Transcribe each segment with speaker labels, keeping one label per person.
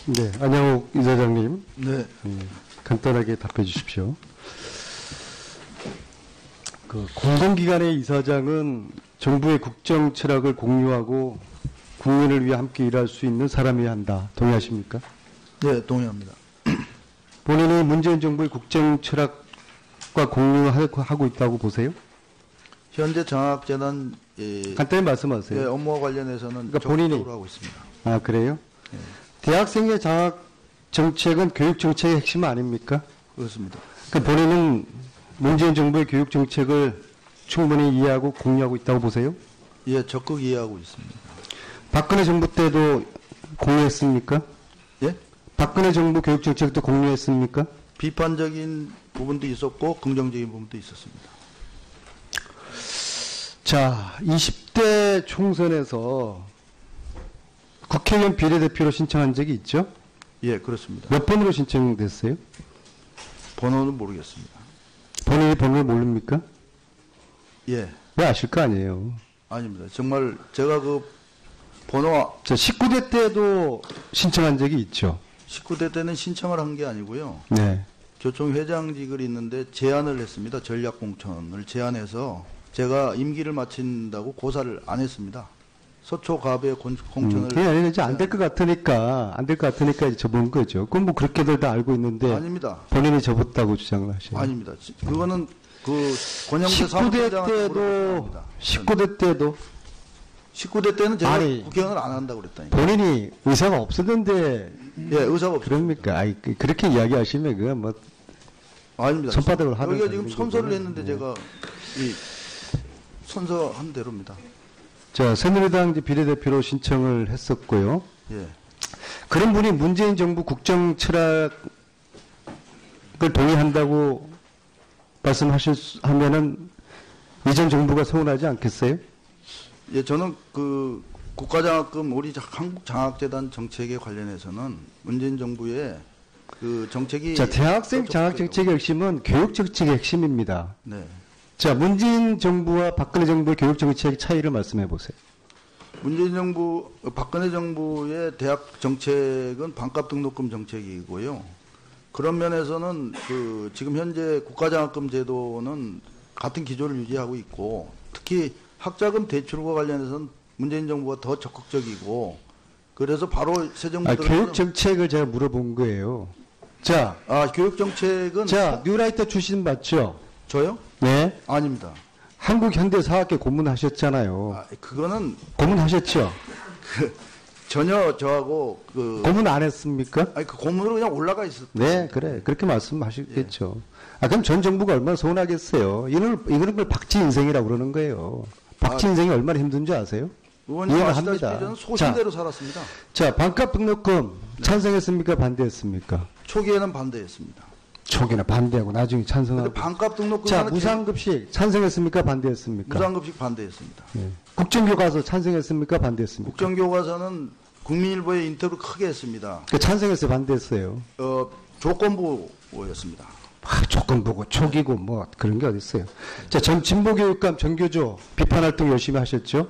Speaker 1: 네, 안양욱 이사장님.
Speaker 2: 네.
Speaker 1: 간단하게 답해 주십시오. 공공기관의 이사장은 정부의 국정 철학을 공유하고 국민을 위해 함께 일할 수 있는 사람이어야 한다. 동의하십니까?
Speaker 2: 네, 동의합니다.
Speaker 1: 본인이 문재인 정부의 국정 철학과 공유하고 있다고 보세요?
Speaker 2: 현재 장학재단
Speaker 1: 간단히 말씀하세요.
Speaker 2: 업무와 관련해서는
Speaker 1: 그러니까
Speaker 2: 적극적으로
Speaker 1: 본인이
Speaker 2: 하고 있습니다.
Speaker 1: 아, 그래요?
Speaker 2: 네.
Speaker 1: 대학생의 장학 정책은 교육 정책의 핵심 아닙니까?
Speaker 2: 그렇습니다.
Speaker 1: 그러니까 본인은 문재인 정부의 교육 정책을 충분히 이해하고 공유하고 있다고 보세요?
Speaker 2: 예, 적극 이해하고 있습니다.
Speaker 1: 박근혜 정부 때도 공유했습니까?
Speaker 2: 예?
Speaker 1: 박근혜 정부 교육 정책도 공유했습니까?
Speaker 2: 비판적인 부분도 있었고 긍정적인 부분도 있었습니다.
Speaker 1: 자, 20대 총선에서 국회의원 비례대표로 신청한 적이 있죠?
Speaker 2: 예, 그렇습니다.
Speaker 1: 몇 번으로 신청됐어요?
Speaker 2: 번호는 모르겠습니다.
Speaker 1: 본인이 번호를 모릅니까?
Speaker 2: 예,
Speaker 1: 왜 아실 거 아니에요?
Speaker 2: 아닙니다. 정말 제가 그 번호
Speaker 1: 자, 19대 때도 신청한 적이 있죠?
Speaker 2: 19대 때는 신청을 한 게 아니고요.
Speaker 1: 네.
Speaker 2: 교총 회장직을 있는데 제안을 했습니다. 전략공천을 제안해서 제가 임기를 마친다고 고사를 안 했습니다. 서초갑의 공천을
Speaker 1: 그게 아니라 이제 안 될 것 같으니까 이제 접은 거죠. 그건 뭐 그렇게들 다 알고 있는데
Speaker 2: 아닙니다.
Speaker 1: 본인이 접었다고 주장을 하셔요.
Speaker 2: 아닙니다. 그거는 그 권영세
Speaker 1: 19대 때도
Speaker 2: 19대 때는 제가
Speaker 1: 아니,
Speaker 2: 국회의원을 안 한다고 그랬다니까.
Speaker 1: 본인이 의사가 없었는데
Speaker 2: 예, 의사가 없어요.
Speaker 1: 그럽니까? 아이, 그렇게 이야기하시면 그건 뭐
Speaker 2: 아닙니다.
Speaker 1: 손바닥으로 하는
Speaker 2: 여기가 지금
Speaker 1: 거거든요.
Speaker 2: 선서를 했는데
Speaker 1: 네.
Speaker 2: 제가 이 선서한 대로입니다.
Speaker 1: 자, 새누리당 이제 비례대표로 신청을 했었고요.
Speaker 2: 예.
Speaker 1: 그런 분이 문재인 정부 국정 철학을 동의한다고 하면은 이전 정부가 서운하지 않겠어요?
Speaker 2: 예, 저는 그 국가장학금 우리 한국장학재단 정책에 관련해서는 문재인 정부의 그 정책이
Speaker 1: 자, 대학생 장학 정책의 핵심은 교육 정책의 핵심입니다.
Speaker 2: 네.
Speaker 1: 자, 문재인 정부와 박근혜 정부의 교육 정책의 차이를 말씀해 보세요.
Speaker 2: 문재인 정부, 박근혜 정부의 대학 정책은 반값 등록금 정책이고요. 그런 면에서는 그 지금 현재 국가장학금 제도는 같은 기조를 유지하고 있고, 특히 학자금 대출과 관련해서는 문재인 정부가 더 적극적이고, 그래서 바로 새 정부
Speaker 1: 교육 정책을 제가 물어본 거예요. 자,
Speaker 2: 교육 정책은
Speaker 1: 자, 뉴라이터 출신 맞죠?
Speaker 2: 저요?
Speaker 1: 네.
Speaker 2: 아닙니다.
Speaker 1: 한국현대사학회 고문하셨잖아요.
Speaker 2: 그거는
Speaker 1: 고문하셨죠?
Speaker 2: 전혀 저하고 그
Speaker 1: 고문 안 했습니까?
Speaker 2: 그 고문으로 그냥 올라가 있었어요.
Speaker 1: 네, 그래. 그렇게 말씀하시겠죠. 그럼 전 정부가 얼마나 서운하겠어요. 이런 걸 박쥐 인생이라고 그러는 거예요. 박쥐 인생이 얼마나 힘든 줄 아세요?
Speaker 2: 의원님
Speaker 1: 이해가
Speaker 2: 아시다시피
Speaker 1: 합니다.
Speaker 2: 저는 소신대로 살았습니다.
Speaker 1: 자, 반값 등록금 찬성했습니까? 반대했습니까?
Speaker 2: 초기에는 반대했습니다.
Speaker 1: 초기나 반대하고 나중에 찬성하고.
Speaker 2: 근데 반값 등록금
Speaker 1: 자, 무상급식 찬성했습니까? 반대했습니까?
Speaker 2: 무상급식 반대했습니다.
Speaker 1: 네. 국정교과서 찬성했습니까? 반대했습니까?
Speaker 2: 국정교과서는 국민일보에 인터뷰 크게 했습니다.
Speaker 1: 찬성했어요? 반대했어요?
Speaker 2: 조건부였습니다.
Speaker 1: 조건부고 초기고 뭐 그런 게 어디 있어요? 자, 전 진보교육감 정교조 비판 활동 열심히 하셨죠?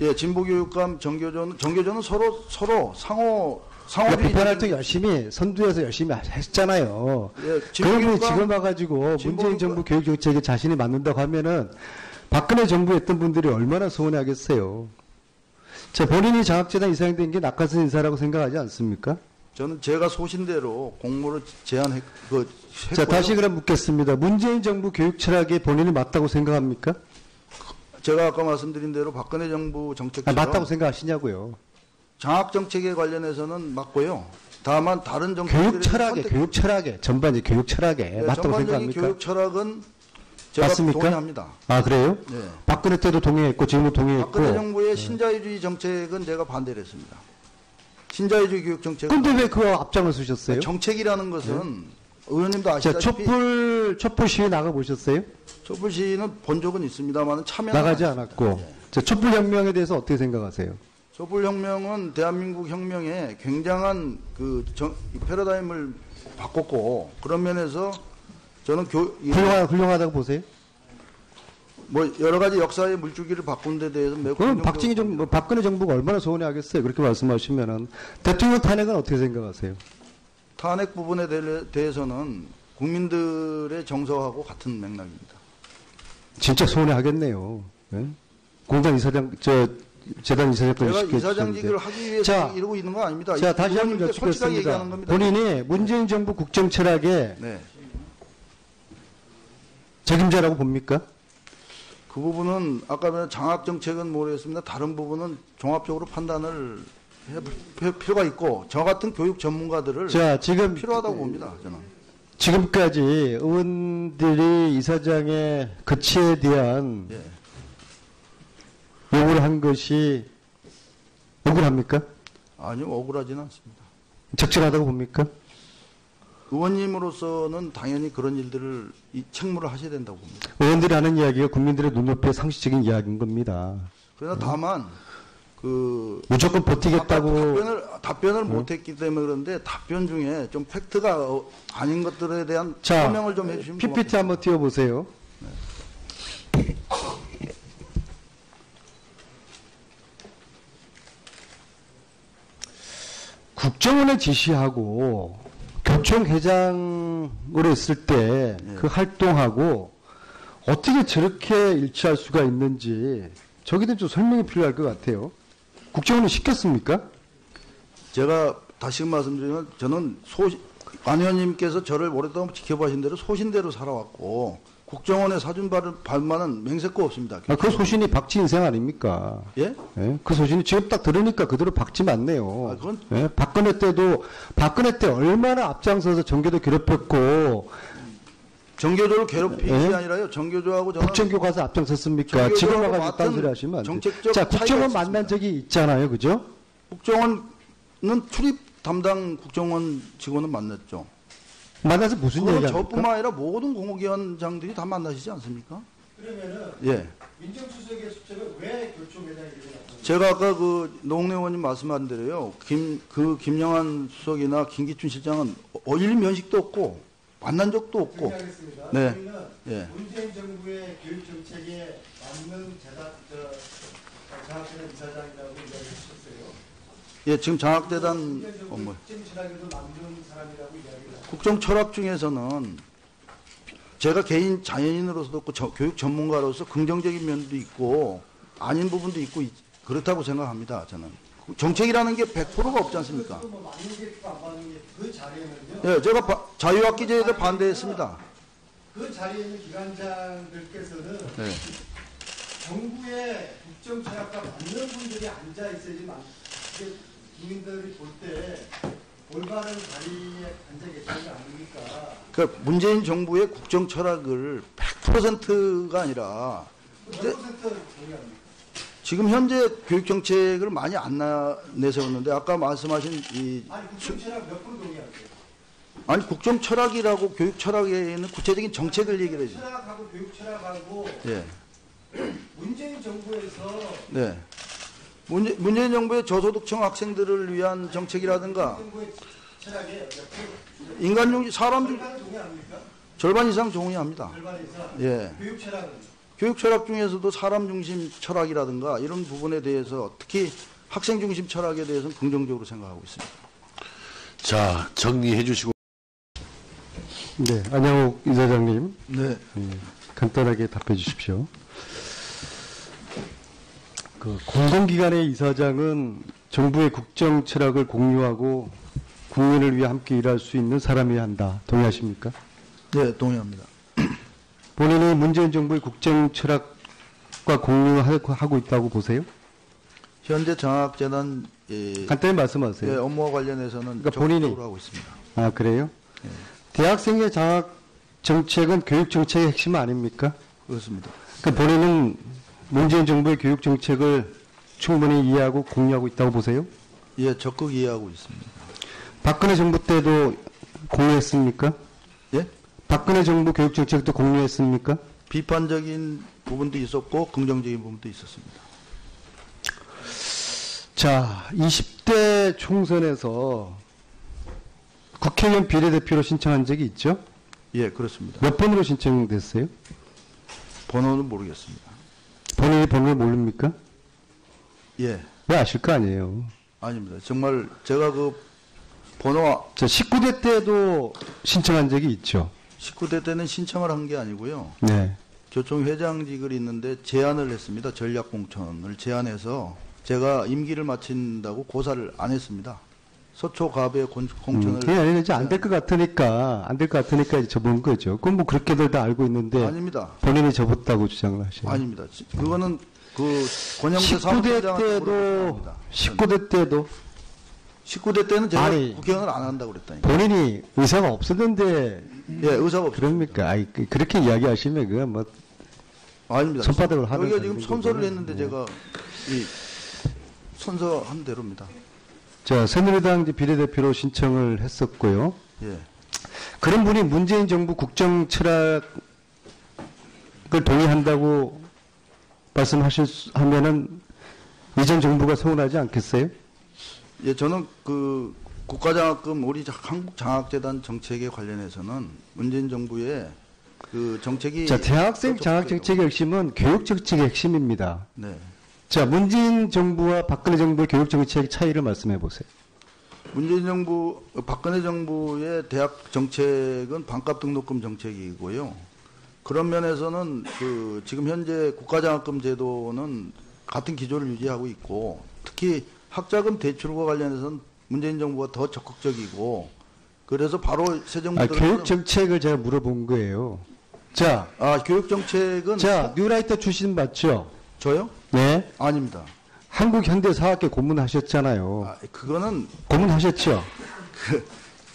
Speaker 2: 예, 진보교육감 정교조는 서로 상호
Speaker 1: 비판 활동 열심히 선두에서 열심히 했잖아요.
Speaker 2: 예,
Speaker 1: 그러면 지금 와가지고 문재인 정부 교육 정책에 자신이 맞는다고 하면은 박근혜 정부에 있던 분들이 얼마나 서운해하겠어요. 자, 본인이 장학재단 이사장 된 게 낙하산 인사라고 생각하지 않습니까?
Speaker 2: 저는 제가 소신대로 공모를 제안했고요.
Speaker 1: 자, 다시 그럼 묻겠습니다. 문재인 정부 교육 철학에 본인이 맞다고 생각합니까?
Speaker 2: 제가 아까 말씀드린 대로 박근혜 정부 정책처럼
Speaker 1: 맞다고 생각하시냐고요.
Speaker 2: 장학 정책에 관련해서는 맞고요. 다만 다른
Speaker 1: 교육 철학에 전반적인 교육 철학에 맞다고
Speaker 2: 전반적인
Speaker 1: 생각합니까?
Speaker 2: 교육 철학은 제가
Speaker 1: 맞습니까?
Speaker 2: 동의합니다.
Speaker 1: 아, 그래요?
Speaker 2: 네.
Speaker 1: 박근혜 때도 동의했고 지금도 동의했고.
Speaker 2: 박근혜 정부의 신자유주의 정책은 제가 반대를 했습니다. 신자유주의 교육 정책은.
Speaker 1: 근데 왜 그거 앞장을 서셨어요?
Speaker 2: 정책이라는 것은 의원님도
Speaker 1: 자,
Speaker 2: 아시다시피
Speaker 1: 촛불 시위 나가 보셨어요?
Speaker 2: 촛불 시위는 본 적은 있습니다만
Speaker 1: 나가지 않았고. 자, 촛불 혁명에 대해서 어떻게 생각하세요?
Speaker 2: 촛불 혁명은 대한민국 혁명에 굉장한 그 패러다임을 바꿨고, 그런 면에서 저는
Speaker 1: 훌륭하다고 보세요?
Speaker 2: 뭐 여러 가지 역사의 물줄기를 바꾼 데 대해서 매우
Speaker 1: 그럼
Speaker 2: 긍정적으로
Speaker 1: 박근혜 정부가 얼마나 서운해하겠어요? 그렇게 말씀하시면은 대통령 탄핵은 어떻게 생각하세요?
Speaker 2: 탄핵 부분에 대해서는 국민들의 정서하고 같은 맥락입니다.
Speaker 1: 진짜 서운해하겠네요. 예? 공단 이사장, 재단 이사장까지
Speaker 2: 제가
Speaker 1: 시켜주셨는데.
Speaker 2: 이사장직을 하기 위해서
Speaker 1: 자,
Speaker 2: 이러고 있는 거 아닙니다.
Speaker 1: 자, 다시 한번
Speaker 2: 의원님께 솔직하게
Speaker 1: 여쭙겠습니다.
Speaker 2: 얘기하는 겁니다.
Speaker 1: 본인이 문재인 정부 국정 철학의
Speaker 2: 네.
Speaker 1: 책임자라고 봅니까?
Speaker 2: 그 부분은 아까 말한 장학 정책은 모르겠습니다. 다른 부분은 종합적으로 판단을 해 필요가 있고 저 같은 교육 전문가들을
Speaker 1: 자, 지금
Speaker 2: 필요하다고 봅니다. 저는.
Speaker 1: 지금까지 의원들이 이사장의 거취에 대한
Speaker 2: 예.
Speaker 1: 요구를 한 것이 억울합니까?
Speaker 2: 아니요, 억울하지는 않습니다.
Speaker 1: 적절하다고 봅니까?
Speaker 2: 의원님으로서는 당연히 그런 일들을 책무를 하셔야 된다고 봅니다.
Speaker 1: 의원들이 하는 이야기가 국민들의 눈높이의 상식적인 이야기인 겁니다.
Speaker 2: 그러나 다만 그
Speaker 1: 무조건 버티겠다고.
Speaker 2: 답변을 못했기 때문에 그런데 답변 중에 좀 팩트가 아닌 것들에 대한
Speaker 1: 자,
Speaker 2: 설명을 좀 해주시면
Speaker 1: PPT 한번 띄워보세요. 국정원에 지시하고 교총회장으로 있을 때 그 활동하고 어떻게 저렇게 일치할 수가 있는지 저기에 대해 좀 설명이 필요할 것 같아요. 국정원이 시켰습니까?
Speaker 2: 제가 다시금 말씀드리면 저는 안 의원님께서 저를 오랫동안 지켜보신 대로 소신대로 살아왔고 국정원의 사준 발만은 맹세코 없습니다.
Speaker 1: 그 소신이 박쥐 인생 아닙니까?
Speaker 2: 예?
Speaker 1: 예? 그 소신이 지금 딱 들으니까 그대로 박쥐 맞네요.
Speaker 2: 그건
Speaker 1: 예? 박근혜 때 얼마나 앞장서서 정교도 괴롭혔고
Speaker 2: 정교조를 괴롭힌
Speaker 1: 예?
Speaker 2: 게 아니라요. 정교조하고 저는
Speaker 1: 국정교 가서 앞장섰습니까?
Speaker 2: 정교조하고
Speaker 1: 지금 와가지고
Speaker 2: 맡은
Speaker 1: 딴소리 하시면 안 돼요.
Speaker 2: 정책적
Speaker 1: 자,
Speaker 2: 차이가
Speaker 1: 국정원
Speaker 2: 없습니다.
Speaker 1: 만난 적이 있잖아요. 그죠?
Speaker 2: 국정원은 출입 담당 국정원 직원은 만났죠.
Speaker 1: 만나서 무슨
Speaker 2: 그거는
Speaker 1: 얘기합니까?
Speaker 2: 저뿐만 아니라 모든 공공기관장들이 다 만나시지 않습니까?
Speaker 3: 그러면은
Speaker 2: 예.
Speaker 3: 민정수석의 수첩은 왜 교총회장이 되게 나타났어요?
Speaker 2: 제가 아까 그 노웅래 의원님 말씀한 대로요. 김영한 수석이나 김기춘 실장은 어일 면식도 없고 만난 적도 없고.
Speaker 3: 정리하겠습니다.
Speaker 2: 네.
Speaker 3: 저희는
Speaker 2: 예.
Speaker 3: 문재인 정부의 교육 정책에 맞는 장학재단 이사장이라고 이야기하셨어요.
Speaker 2: 예, 지금 장학재단
Speaker 3: 문재인 정부
Speaker 2: 뭐
Speaker 3: 국정철학에도 만든 사람이라고 이야기를 하고
Speaker 2: 국정 철학 중에서는 제가 개인 자연인으로서도 있고 교육 전문가로서 긍정적인 면도 있고 아닌 부분도 있고 그렇다고 생각합니다. 저는 정책이라는 게 100%가 없지 않습니까?
Speaker 3: 뭐 맞는 게 있고 안 맞는 게 그 자리에는요.
Speaker 2: 예, 제가 자유학기제에 대해 반대했습니다.
Speaker 3: 그 자리에 있는 기관장들께서는
Speaker 2: 네.
Speaker 3: 정부의 국정철학과 맞는 분들이 앉아 있어야지만 이게 국민들이 볼 때 올바른 자리에 앉아 계시는 게 아닙니까?
Speaker 2: 그러니까 문재인 정부의 국정 철학을 100%가 아니라
Speaker 3: 몇 퍼센트 동의합니까?
Speaker 2: 지금 현재 교육 정책을 많이 안 내세웠는데 아까 말씀하신
Speaker 3: 아니 국정철학 몇 프로 동의하세요?
Speaker 2: 아니 국정 철학이라고 교육 철학에는 구체적인 정책을 얘기를 해야죠.
Speaker 3: 철학하고 교육 철학하고
Speaker 2: 예.
Speaker 3: 문재인 정부에서
Speaker 2: 네. 문재인 정부의 저소득층 학생들을 위한 정책이라든가
Speaker 3: 정부의 철학에 몇 프로
Speaker 2: 인간중심 사람 중
Speaker 3: 절반 동의합니까?
Speaker 2: 절반 이상 동의합니다.
Speaker 3: 절반 이상.
Speaker 2: 예.
Speaker 3: 교육 철학은
Speaker 2: 교육 철학 중에서도 사람 중심 철학이라든가 이런 부분에 대해서 특히 학생 중심 철학에 대해서는 긍정적으로 생각하고 있습니다.
Speaker 4: 자, 정리해 주시고.
Speaker 1: 네, 안양옥 이사장님.
Speaker 2: 네.
Speaker 1: 간단하게 답해 주십시오. 그 공공기관의 이사장은 정부의 국정 철학을 공유하고 국민을 위해 함께 일할 수 있는 사람이어야 한다. 동의하십니까?
Speaker 2: 네, 동의합니다.
Speaker 1: 본인이 문재인 정부의 국정 철학과 공유하고 있다고 보세요?
Speaker 2: 현재 장학재단
Speaker 1: 간단히 말씀하세요.
Speaker 2: 업무와 관련해서는
Speaker 1: 그러니까 본인이-
Speaker 2: 적극적으로 하고 있습니다.
Speaker 1: 아, 그래요? 대학생의 장학 정책은 교육 정책의 핵심 아닙니까?
Speaker 2: 그렇습니다.
Speaker 1: 그 본인은 문재인 정부의 교육 정책을 충분히 이해하고 공유하고 있다고 보세요?
Speaker 2: 예, 적극 이해하고 있습니다.
Speaker 1: 박근혜 정부 때도 공유했습니까?
Speaker 2: 예?
Speaker 1: 박근혜 정부 교육 정책도 공유했습니까?
Speaker 2: 비판적인 부분도 있었고 긍정적인 부분도 있었습니다.
Speaker 1: 자, 20대 총선에서 국회의원 비례대표로 신청한 적이 있죠?
Speaker 2: 예, 그렇습니다.
Speaker 1: 몇 번으로 신청됐어요?
Speaker 2: 번호는 모르겠습니다.
Speaker 1: 본인이 번호를 모릅니까?
Speaker 2: 예,
Speaker 1: 왜 아실 거 아니에요.
Speaker 2: 아닙니다. 정말 제가 그 번호
Speaker 1: 저 19대 때도 신청한 적이 있죠.
Speaker 2: 19대 때는 신청을 한 게 아니고요.
Speaker 1: 네.
Speaker 2: 교총 회장직을 있는데 제안을 했습니다. 전략공천을 제안해서 제가 임기를 마친다고 고사를 안 했습니다. 서초갑의 공천을
Speaker 1: 그게 아니라 이제 안 될 것 같으니까 이제 접은 거죠. 그건 뭐 그렇게들 다 알고 있는데
Speaker 2: 아닙니다.
Speaker 1: 본인이 접었다고 주장을 하셔요.
Speaker 2: 아닙니다. 그거는 그 권영대
Speaker 1: 19대
Speaker 2: 사무총장한테
Speaker 1: 때도
Speaker 2: 물어봤습니다. 19대 때는 제가
Speaker 1: 아니,
Speaker 2: 국회의원을 안 한다고 그랬다니까.
Speaker 1: 본인이 의사가 없었는데
Speaker 2: 예, 의사가 없습니다.
Speaker 1: 그럽니까? 아이, 그렇게 이야기하시면 그건 뭐
Speaker 2: 아닙니다.
Speaker 1: 손바닥으로 하는
Speaker 2: 여기가 지금
Speaker 1: 사람인
Speaker 2: 선서를
Speaker 1: 거고요.
Speaker 2: 했는데
Speaker 1: 네.
Speaker 2: 제가 이 선서한 대로입니다.
Speaker 1: 자, 새누리당 이제 비례대표로 신청을 했었고요.
Speaker 2: 예.
Speaker 1: 그런 분이 문재인 정부 국정 철학을 동의한다고 하면은 이전 정부가 서운하지 않겠어요?
Speaker 2: 예, 저는 그 국가장학금 우리 한국장학재단 정책에 관련해서는 문재인 정부의 그 정책이
Speaker 1: 자, 대학생 장학 정책의 핵심은 교육 정책의 핵심입니다.
Speaker 2: 네.
Speaker 1: 자, 문재인 정부와 박근혜 정부의 교육 정책의 차이를 말씀해 보세요.
Speaker 2: 문재인 정부, 박근혜 정부의 대학 정책은 반값 등록금 정책이고요. 그런 면에서는 그 지금 현재 국가장학금 제도는 같은 기조를 유지하고 있고 특히 학자금 대출과 관련해서는 문재인 정부가 더 적극적이고 그래서 바로 새 정부
Speaker 1: 교육 정책을 제가 물어본 거예요. 자,
Speaker 2: 교육 정책은
Speaker 1: 자, 뉴라이터 출신 맞죠?
Speaker 2: 저요?
Speaker 1: 네.
Speaker 2: 아닙니다.
Speaker 1: 한국현대사학회 고문하셨잖아요.
Speaker 2: 그거는
Speaker 1: 고문하셨죠?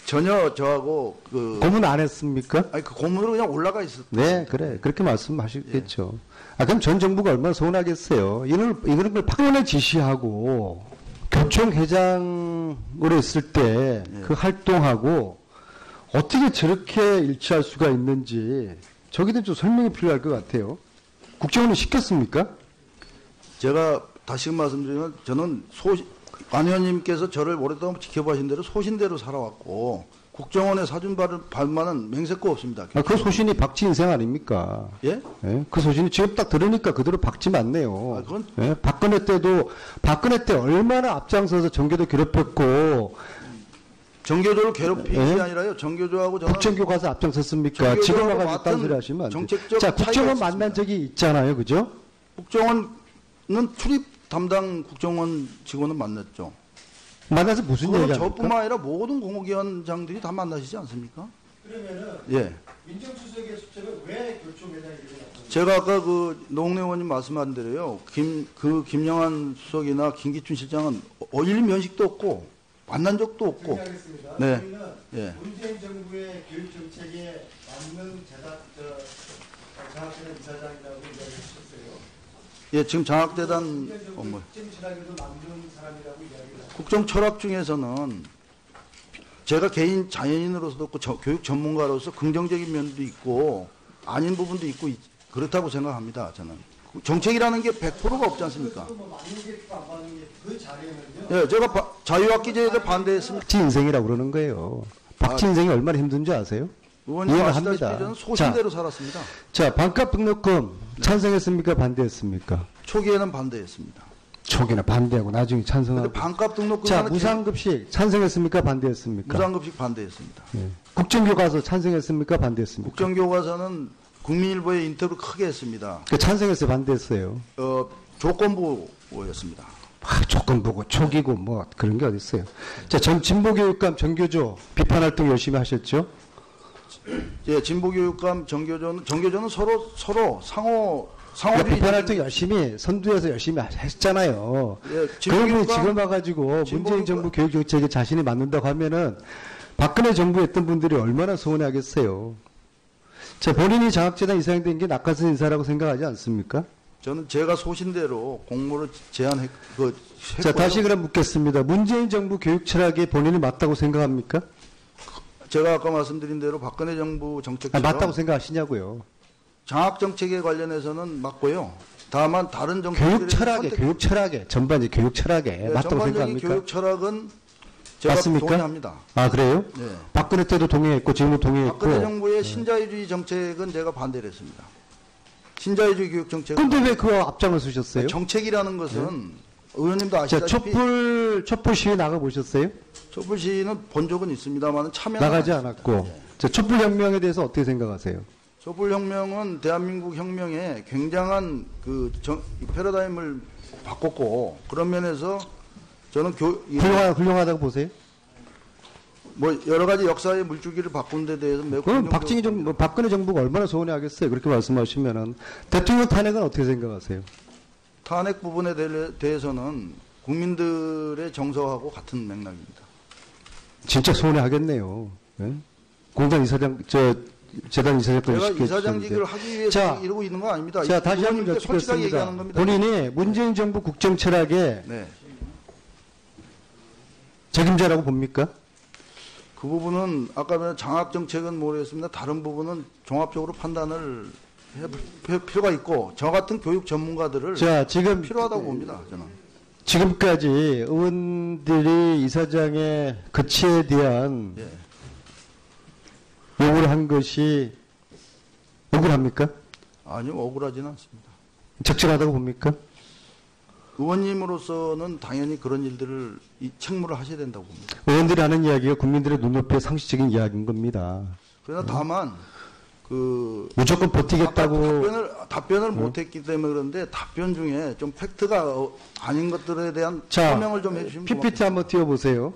Speaker 2: 전혀 저하고 그
Speaker 1: 고문 안 했습니까?
Speaker 2: 그 고문으로 그냥 올라가 있었어요.
Speaker 1: 네, 그래. 그렇게 말씀하시겠죠. 그럼 전 정부가 얼마나 서운하겠어요. 이런 걸 박근혜 지시하고 교총회장으로 있을 때 그 활동하고 어떻게 저렇게 일치할 수가 있는지 저기도 좀 설명이 필요할 것 같아요. 국정원이 시켰습니까?
Speaker 2: 제가 다시금 말씀드리면 저는 안 의원님께서 저를 오랫동안 지켜보신 대로 소신대로 살아왔고 국정원의 사준발만은 맹세코 없습니다.
Speaker 1: 그 소신이 박쥐 인생 아닙니까?
Speaker 2: 예?
Speaker 1: 예? 그 소신이 지금 딱 들으니까 그대로 박쥐 맞네요.
Speaker 2: 그건
Speaker 1: 예? 박근혜 때 얼마나 앞장서서 정교도 괴롭혔고
Speaker 2: 정교조를 괴롭힌
Speaker 1: 예?
Speaker 2: 게 아니라요. 정교조하고 저는
Speaker 1: 국정교 가서 앞장섰습니까?
Speaker 2: 정교조하고
Speaker 1: 지금 와가지고
Speaker 2: 맡은
Speaker 1: 딴소리 하시면 안 돼요.
Speaker 2: 정책적
Speaker 1: 자,
Speaker 2: 차이가
Speaker 1: 국정원
Speaker 2: 있습니다.
Speaker 1: 만난 적이 있잖아요. 그죠?
Speaker 2: 국정원은 출입 담당 국정원 직원은 만났죠.
Speaker 1: 만나서 무슨
Speaker 2: 그거는
Speaker 1: 얘기합니까?
Speaker 2: 저뿐만 아니라 모든 공공기관장들이 다 만나시지 않습니까?
Speaker 3: 그러면은
Speaker 2: 예.
Speaker 3: 민정수석의 수첩에 왜 교총회장이 되고 나타났어요?
Speaker 2: 제가 아까 그 노웅래 의원님 말씀한 대로요. 김영환 수석이나 김기춘 실장은 일일 면식도 없고 만난 적도 없고.
Speaker 3: 정리하겠습니다.
Speaker 2: 네.
Speaker 3: 저희는
Speaker 2: 예.
Speaker 3: 문재인 정부의 교육 정책에 맞는 장학재단 이사장이라고 이야기하셨어요.
Speaker 2: 예, 지금 장학재단
Speaker 3: 문재인 정부 국정 철학에도 만든 사람이라고 이야기를 하셨어요.
Speaker 2: 국정 철학 중에서는 제가 개인 자연인으로서도 그렇고 교육 전문가로서 긍정적인 면도 있고 아닌 부분도 있고 그렇다고 생각합니다. 저는 정책이라는 게 100%가 없지 않습니까?
Speaker 3: 뭐 맞는 게 있고 안 맞는 게 그 자리에는요.
Speaker 2: 예, 제가 자유학기제에 반대했습니다.
Speaker 1: 박쥐 인생이라고 그러는 거예요. 박쥐 인생이 얼마나 힘든지 아세요?
Speaker 2: 의원님
Speaker 1: 이해는
Speaker 2: 아시다시피
Speaker 1: 합니다.
Speaker 2: 저는 소신대로 살았습니다.
Speaker 1: 자, 반값 등록금 찬성했습니까? 반대했습니까?
Speaker 2: 초기에는 반대했습니다.
Speaker 1: 초기나 반대하고 나중에
Speaker 2: 근데
Speaker 1: 찬성하고.
Speaker 2: 반값 등록금
Speaker 1: 자, 무상급식 찬성했습니까? 반대했습니까?
Speaker 2: 무상급식 반대했습니다.
Speaker 1: 예. 국정교과서 찬성했습니까? 반대했습니까?
Speaker 2: 국정교과서는 국민일보에 인터뷰 크게 했습니다.
Speaker 1: 찬성했어요? 반대했어요?
Speaker 2: 조건부였습니다.
Speaker 1: 조건부고 초기고 뭐 그런 게 어디 있어요? 자, 전 진보교육감 정교조 비판 활동 열심히 하셨죠?
Speaker 2: 예, 진보교육감 정교조는 서로 상호
Speaker 1: 비판 활동 열심히 선두에서 열심히 했잖아요.
Speaker 2: 예,
Speaker 1: 그러면 지금 와가지고 문재인 정부 교육 정책에 자신이 맞는다고 하면은 박근혜 정부에 있던 분들이 얼마나 서운해하겠어요. 자, 본인이 장학재단 이사장 된 게 낙하산 인사라고 생각하지 않습니까?
Speaker 2: 저는 제가 소신대로 공모를 제안했고요.
Speaker 1: 자, 다시 그럼 묻겠습니다. 문재인 정부 교육 철학에 본인이 맞다고 생각합니까?
Speaker 2: 제가 아까 말씀드린 대로 박근혜 정부 정책처럼
Speaker 1: 맞다고 생각하시냐고요.
Speaker 2: 장학 정책에 관련해서는 맞고요. 다만 다른
Speaker 1: 교육 철학에 전반적인 교육 철학에 맞다고
Speaker 2: 전반적인
Speaker 1: 생각합니까?
Speaker 2: 교육 철학은 제가
Speaker 1: 맞습니까?
Speaker 2: 동의합니다.
Speaker 1: 아, 그래요?
Speaker 2: 네.
Speaker 1: 박근혜 때도 동의했고 지금도 동의했고.
Speaker 2: 박근혜 정부의 신자유주의 정책은 제가 반대를 했습니다. 신자유주의 교육 정책.
Speaker 1: 근데 왜 그거 앞장을 서셨어요?
Speaker 2: 정책이라는 것은 의원님도
Speaker 1: 자,
Speaker 2: 아시다시피
Speaker 1: 촛불 시위 나가 보셨어요?
Speaker 2: 촛불 시위는 본 적은 있습니다만 참여
Speaker 1: 나가지 않았고. 자, 촛불 혁명에 대해서 어떻게 생각하세요?
Speaker 2: 촛불 혁명은 대한민국 혁명에 굉장한 그 패러다임을 바꿨고 그런 면에서 저는
Speaker 1: 훌륭하다고 보세요?
Speaker 2: 뭐 여러 가지 역사의 물줄기를 바꾼 데 대해서 매우
Speaker 1: 그럼
Speaker 2: 긍정적으로
Speaker 1: 박근혜 정부가 얼마나 서운해하겠어요? 그렇게 말씀하시면은 대통령 탄핵은 어떻게 생각하세요?
Speaker 2: 탄핵 부분에 대해서는 국민들의 정서하고 같은 맥락입니다.
Speaker 1: 진짜 서운해하겠네요. 예? 공단 이사장, 재단 이사장까지
Speaker 2: 제가
Speaker 1: 시켜주셨는데.
Speaker 2: 이사장직을 하기 위해서
Speaker 1: 자,
Speaker 2: 이러고 있는 거 아닙니다.
Speaker 1: 자, 다시 한번
Speaker 2: 의원님께 솔직하게
Speaker 1: 여쭙겠습니다.
Speaker 2: 얘기하는 겁니다.
Speaker 1: 본인이 문재인 정부 국정 철학의
Speaker 2: 네.
Speaker 1: 책임자라고 봅니까?
Speaker 2: 그 부분은 아까 말한 장학 정책은 모르겠습니다. 다른 부분은 종합적으로 판단을 해 필요가 있고 저 같은 교육 전문가들을
Speaker 1: 자, 지금
Speaker 2: 필요하다고 봅니다. 저는.
Speaker 1: 지금까지 의원들이 이사장의 거치에 대한
Speaker 2: 예.
Speaker 1: 요구를 한 것이 억울합니까?
Speaker 2: 아니요, 억울하지는 않습니다.
Speaker 1: 적절하다고 봅니까?
Speaker 2: 의원님으로서는 당연히 그런 일들을 책무를 하셔야 된다고 봅니다.
Speaker 1: 의원들이 하는 이야기가 국민들의 눈높이의 상식적인 이야기인 겁니다.
Speaker 2: 그러나 다만 그
Speaker 1: 무조건 버티겠다고.
Speaker 2: 답변을 못했기 때문에 그런데 답변 중에 좀 팩트가 아닌 것들에 대한
Speaker 1: 자,
Speaker 2: 설명을 좀 해주시면
Speaker 1: PPT
Speaker 2: 고맙겠습니다.
Speaker 1: 한번 띄워보세요.